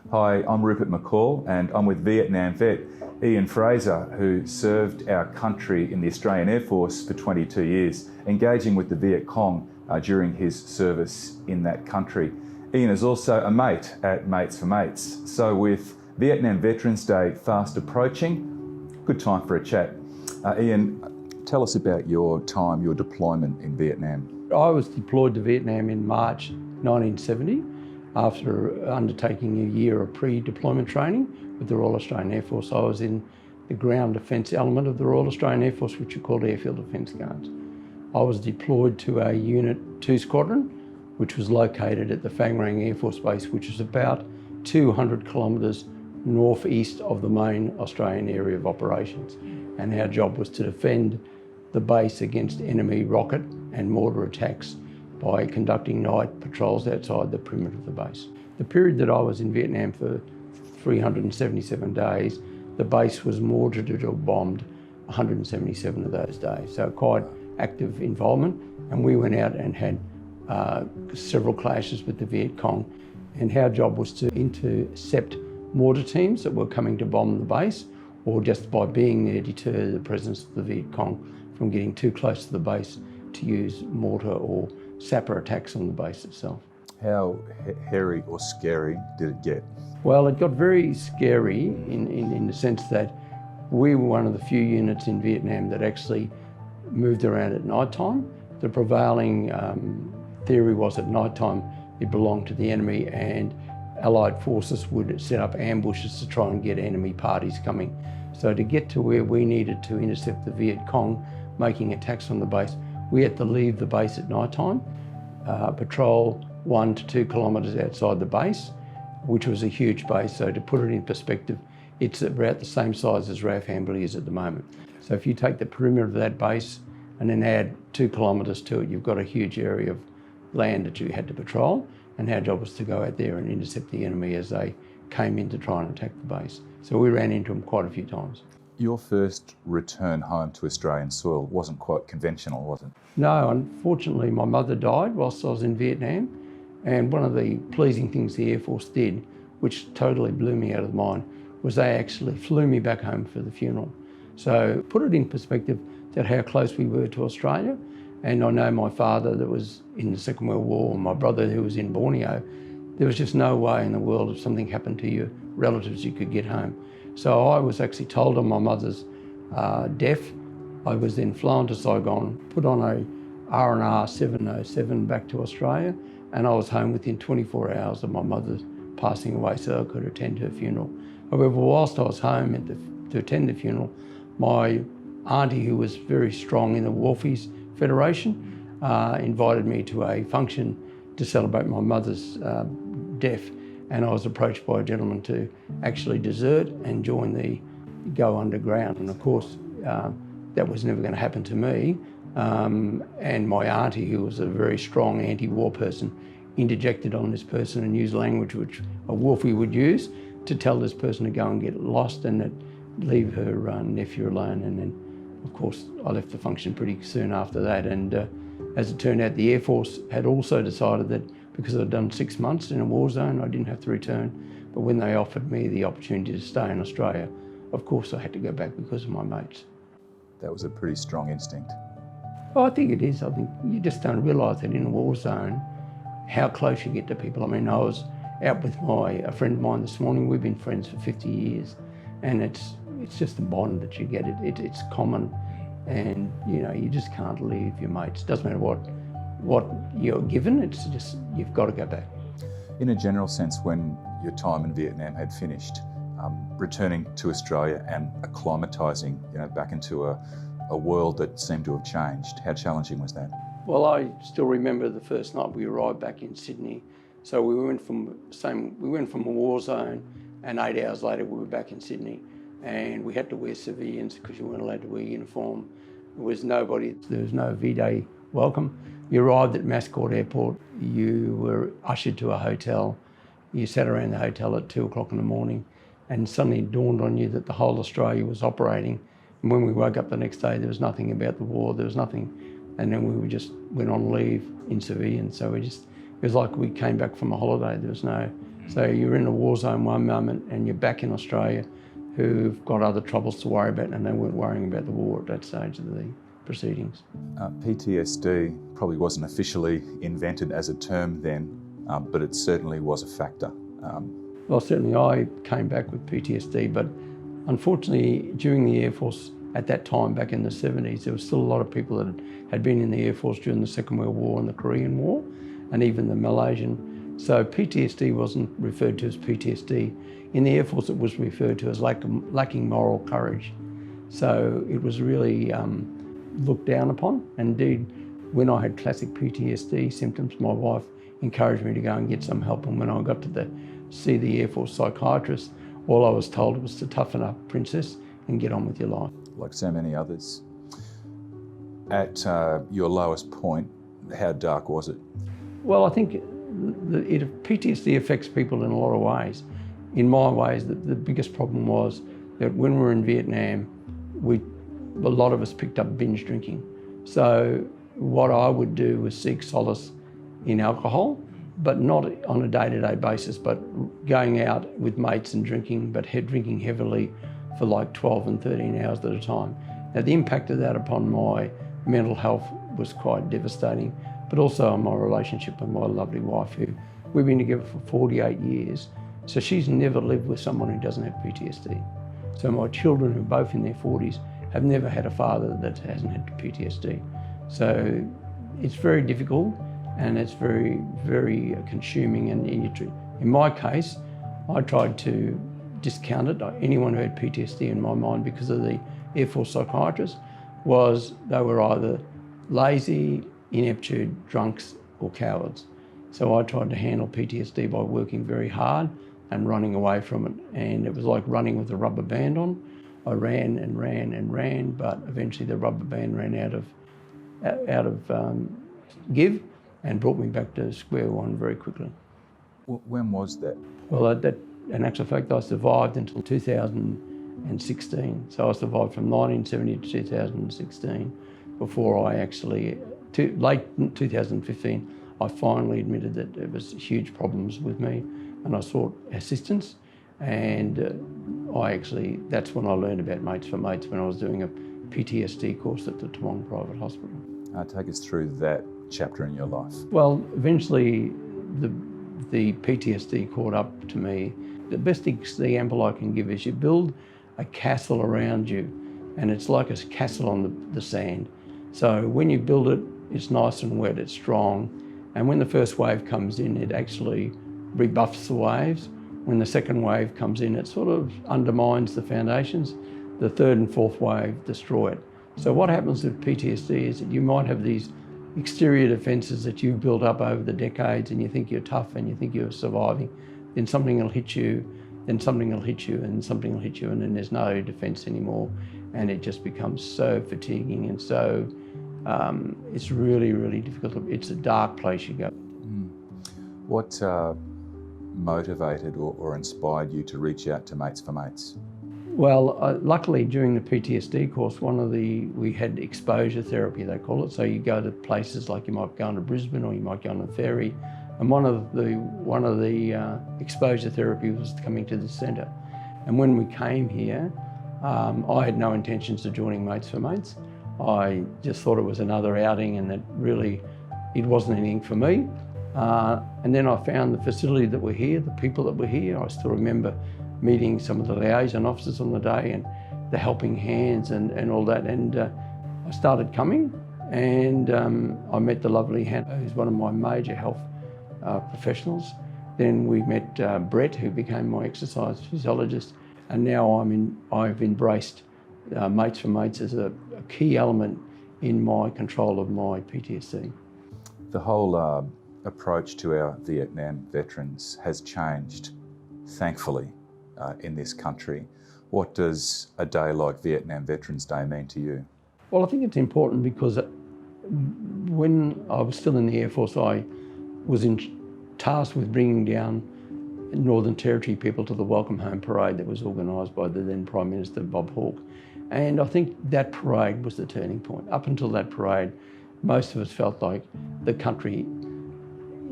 Hi, I'm Rupert McCall and I'm with Vietnam vet Ian Fraser, who served our country in the Australian Air Force for 22 years, engaging with the Viet Cong during his service in that country. Ian is also a mate at Mates for Mates. So with Vietnam Veterans Day fast approaching, good time for a chat. Ian, tell us about your time, your deployment in Vietnam. I was deployed to Vietnam in March 1970 after undertaking a year of pre-deployment training with the Royal Australian Air Force. I was in the ground defence element of the Royal Australian Air Force, which are called Airfield Defence Guards. I was deployed to a Unit 2 Squadron, which was located at the Phang Rang Air Force Base, which is about 200 kilometres northeast of the main Australian area of operations. And our job was to defend the base against enemy rocket and mortar attacks by conducting night patrols outside the perimeter of the base. The period that I was in Vietnam for 377 days, the base was mortared or bombed 177 of those days. So quite active involvement, and we went out and had several clashes with the Viet Cong, and our job was to intercept mortar teams that were coming to bomb the base, or just by being there deter the presence of the Viet Cong from getting too close to the base to use mortar or sapper attacks on the base itself. How hairy or scary did it get? Well, it got very scary in the sense that we were one of the few units in Vietnam that actually moved around at night time. The prevailing theory was at night time it belonged to the enemy, and Allied forces would set up ambushes to try and get enemy parties coming. So to get to where we needed to intercept the Viet Cong making attacks on the base, we had to leave the base at night time, patrol 1 to 2 kilometres outside the base, which was a huge base. So to put it in perspective, it's about the same size as RAAF Hambley is at the moment. So if you take the perimeter of that base and then add 2 kilometres to it, you've got a huge area of land that you had to patrol, and our job was to go out there and intercept the enemy as they came in to try and attack the base. So we ran into them quite a few times. Your first return home to Australian soil wasn't quite conventional, was it? No, unfortunately my mother died whilst I was in Vietnam, and one of the pleasing things the Air Force did, which totally blew me out of the mind, was they actually flew me back home for the funeral. So put it in perspective that how close we were to Australia. And I know my father that was in the Second World War, and my brother who was in Borneo, there was just no way in the world if something happened to your relatives you could get home. So I was actually told on my mother's death. I was then flown to Saigon, put on a R&R 707 back to Australia, and I was home within 24 hours of my mother's passing away so I could attend her funeral. However, whilst I was home to attend the funeral, my auntie, who was very strong in the Wharfies Federation, invited me to a function to celebrate my mother's death, and I was approached by a gentleman to actually desert and join the go underground. And of course, that was never going to happen to me. And my auntie, who was a very strong anti-war person, interjected on this person and used language which a Wharfie would use to tell this person to go and get lost and that leave her nephew alone. And then, of course, I left the function pretty soon after that. And as it turned out, the Air Force had also decided that because I'd done 6 months in a war zone, I didn't have to return. But when they offered me the opportunity to stay in Australia, of course I had to go back because of my mates. That was a pretty strong instinct. Well, I think it is. I think you just don't realise that in a war zone, how close you get to people. I mean, I was out with a friend of mine this morning. We've been friends for 50 years, and it's just a bond that you get. It's common, and you know, you just can't leave your mates. Doesn't matter what you're given. It's just you've got to go back. In a general sense, when your time in Vietnam had finished, returning to Australia and acclimatising, back into a world that seemed to have changed, how challenging was that? Well, I still remember the first night we arrived back in Sydney. So we went from a war zone, and 8 hours later we were back in Sydney, and we had to wear civilians because you weren't allowed to wear uniform. There was no V-Day welcome. You arrived at Mascot Airport, you were ushered to a hotel, you sat around the hotel at 2 o'clock in the morning, and suddenly it dawned on you that the whole Australia was operating. And when we woke up the next day, there was nothing about the war, there was nothing. And then we just went on leave in civilian. So it was like we came back from a holiday. There was no So you're in a war zone one moment and you're back in Australia who've got other troubles to worry about, and they weren't worrying about the war at that stage of the proceedings. PTSD probably wasn't officially invented as a term then, but it certainly was a factor. Well, certainly I came back with PTSD, but unfortunately during the Air Force at that time, back in the 70s, there was still a lot of people that had been in the Air Force during the Second World War and the Korean War, and even the Malaysian. So PTSD wasn't referred to as PTSD. In the Air Force, it was referred to as lacking moral courage. So it was really looked down upon. Indeed, when I had classic PTSD symptoms, my wife encouraged me to go and get some help. And when I got to see the Air Force psychiatrist, all I was told was to toughen up, princess, and get on with your life. Like so many others. At your lowest point, how dark was it? Well, I think PTSD affects people in a lot of ways. In my ways, the biggest problem was that when we were in Vietnam, a lot of us picked up binge drinking. So what I would do was seek solace in alcohol, but not on a day-to-day basis, but going out with mates and drinking, but drinking heavily for like 12 and 13 hours at a time. Now, the impact of that upon my mental health was quite devastating, but also on my relationship with my lovely wife, who we've been together for 48 years. So she's never lived with someone who doesn't have PTSD. So my children, who are both in their 40s, have never had a father that hasn't had PTSD. So it's very difficult, and it's very, very consuming. And in my case, I tried to discount it. Anyone who had PTSD in my mind, because of the Air Force psychiatrist, they were either lazy, ineptitude, drunks, or cowards. So I tried to handle PTSD by working very hard and running away from it. And it was like running with a rubber band on. I ran and ran and ran, but eventually the rubber band ran out of give, and brought me back to square one very quickly. When was that? Well, in actual fact, I survived until 2016. So I survived from 1970 to 2016 before I actually, late 2015, I finally admitted that there was huge problems with me, and I sought assistance. And that's when I learned about Mates for Mates, when I was doing a PTSD course at the Toowong Private Hospital. Take us through that chapter in your life. Well, eventually the PTSD caught up to me. The best example I can give is you build a castle around you, and it's like a castle on the sand. So when you build it, it's nice and wet, it's strong. And when the first wave comes in, it actually rebuffs the waves. When the second wave comes in, it sort of undermines the foundations. The third and fourth wave destroy it. So what happens with PTSD is that you might have these exterior defences that you've built up over the decades, and you think you're tough and you think you're surviving. Then something will hit you, then something will hit you, and something will hit you, and then there's no defence anymore. And it just becomes so fatiguing, and so it's really, really difficult. It's a dark place you go. What motivated or inspired you to reach out to Mates for Mates? Well, luckily during the PTSD course, we had exposure therapy, they call it. So you go to places like, you might go on to Brisbane, or you might go on a ferry, and one of the exposure therapy was coming to the centre. And when we came here, I had no intentions of joining Mates for Mates. I just thought it was another outing, and that really it wasn't anything for me. And then I found the facility that were here, the people that were here. I still remember meeting some of the liaison officers on the day, and the helping hands and all that. And I started coming, and I met the lovely Hannah, who's one of my major health professionals. Then we met Brett, who became my exercise physiologist. And now I've embraced Mates for Mates as a key element in my control of my PTSD. The whole approach to our Vietnam veterans has changed, thankfully, in this country. What does a day like Vietnam Veterans Day mean to you? Well, I think it's important because when I was still in the Air Force, I was tasked with bringing down Northern Territory people to the Welcome Home Parade that was organised by the then Prime Minister, Bob Hawke. And I think that parade was the turning point. Up until that parade, most of us felt like the country,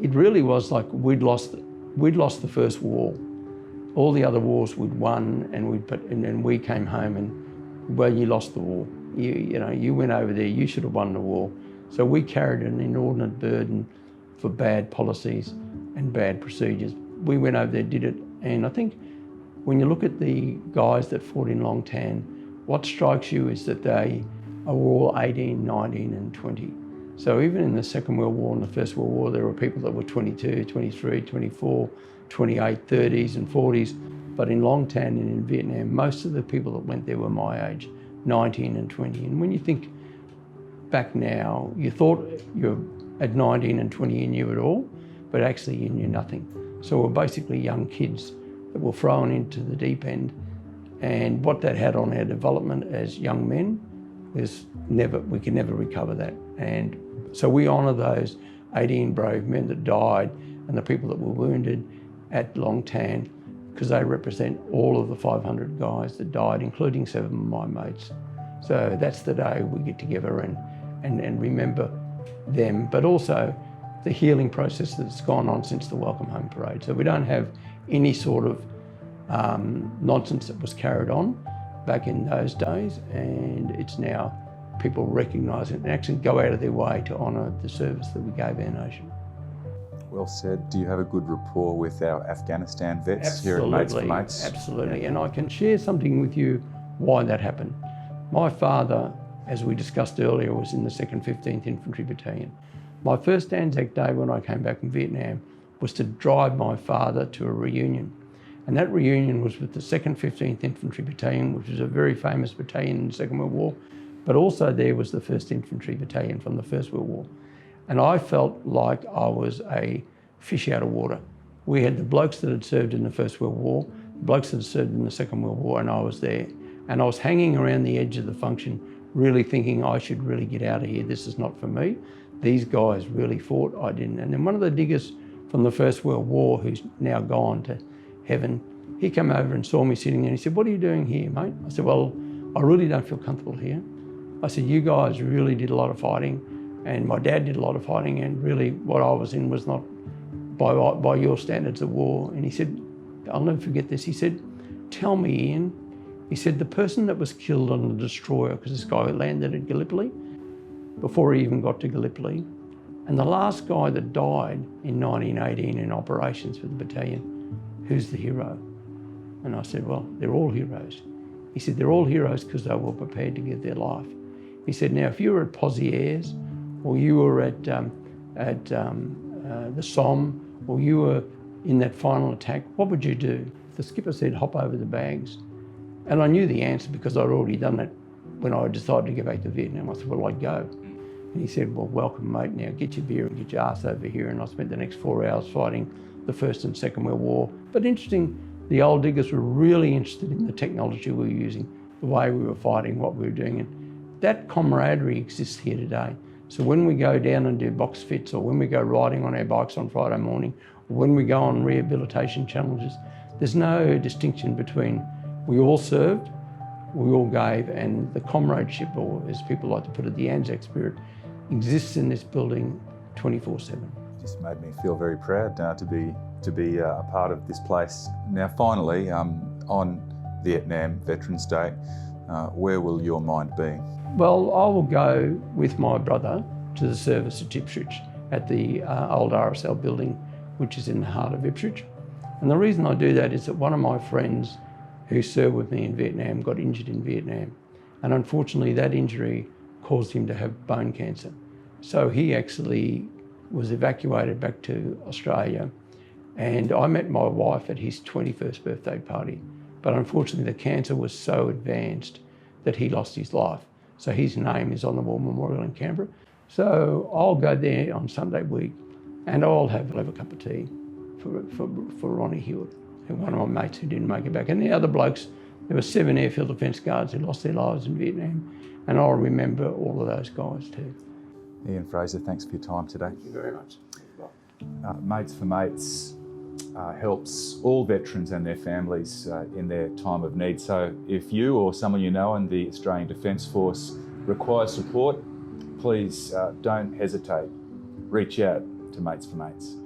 it really was like we'd lost we'd lost the first war. All the other wars we'd won, and then we came home and, well, you lost the war. You went over there, you should have won the war. So we carried an inordinate burden for bad policies and bad procedures. We went over there, did it, and I think when you look at the guys that fought in Long Tan, what strikes you is that they are all 18, 19 and 20. So even in the Second World War and the First World War, there were people that were 22, 23, 24, 28, 30s and 40s. But in Long Tan and in Vietnam, most of the people that went there were my age, 19 and 20. And when you think back now, you thought you're at 19 and 20 you knew it all, but actually you knew nothing. So we're basically young kids that were thrown into the deep end. And what that had on our development as young men is we can never recover that. And so we honour those 18 brave men that died and the people that were wounded at Long Tan, because they represent all of the 500 guys that died, including 7 of my mates. So that's the day we get together and remember them, but also the healing process that's gone on since the Welcome Home Parade. So we don't have any sort of nonsense that was carried on back in those days, and it's now people recognise it and actually go out of their way to honour the service that we gave our nation. Well said. Do you have a good rapport with our Afghanistan vets here at Mates for Mates? Absolutely, Yeah. and I can share something with you why that happened. My father, as we discussed earlier, was in the 2nd 15th Infantry Battalion. My first Anzac Day when I came back from Vietnam was to drive my father to a reunion. And that reunion was with the 2nd 15th Infantry Battalion, which was a very famous battalion in the Second World War, but also there was the 1st Infantry Battalion from the First World War. And I felt like I was a fish out of water. We had the blokes that had served in the First World War, blokes that had served in the Second World War, and I was there. And I was hanging around the edge of the function, really thinking I should really get out of here. This is not for me. These guys really fought, I didn't. And then one of the diggers from the First World War, who's now gone to heaven, he came over and saw me sitting there and he said, "What are you doing here, mate?" I said, "Well, I really don't feel comfortable here." I said, "You guys really did a lot of fighting, and my dad did a lot of fighting, and really what I was in was not by your standards of war." And he said, I'll never forget this, he said, "Tell me, Ian," he said, "the person that was killed on the destroyer," because this guy landed at Gallipoli, before he even got to Gallipoli, and the last guy that died in 1918 in operations for the battalion, who's the hero? And I said, "Well, they're all heroes." He said, "They're all heroes because they were prepared to give their life." He said, "Now, if you were at Pozieres, or you were at the Somme, or you were in that final attack, what would you do?" The skipper said, "Hop over the bags." And I knew the answer because I'd already done that when I decided to go back to Vietnam. I said, "Well, I'd go." And he said, "Well, welcome, mate. Now get your beer and get your ass over here." And I spent the next 4 hours fighting the First and Second World War. But interesting, the old diggers were really interested in the technology we were using, the way we were fighting, what we were doing. And that camaraderie exists here today. So when we go down and do box fits, or when we go riding on our bikes on Friday morning, or when we go on rehabilitation challenges, there's no distinction between we all served, we all gave, and the comradeship, or as people like to put it, the Anzac spirit, exists in this building 24/7. Just made me feel very proud to be a part of this place. Now, finally, on Vietnam Veterans Day, where will your mind be? Well, I will go with my brother to the service at Ipswich at the old RSL building, which is in the heart of Ipswich. And the reason I do that is that one of my friends who served with me in Vietnam got injured in Vietnam. And unfortunately, that injury caused him to have bone cancer. So he actually was evacuated back to Australia. And I met my wife at his 21st birthday party. But unfortunately, the cancer was so advanced that he lost his life. So his name is on the War Memorial in Canberra. So I'll go there on Sunday week and I'll have a cup of tea for Ronnie Hewitt, one of my mates who didn't make it back. And the other blokes, there were 7 airfield defence guards who lost their lives in Vietnam. And I'll remember all of those guys too. Ian Fraser, thanks for your time today. Thank you very much. Mates for Mates helps all veterans and their families in their time of need. So if you or someone you know in the Australian Defence Force requires support, please don't hesitate. Reach out to Mates for Mates.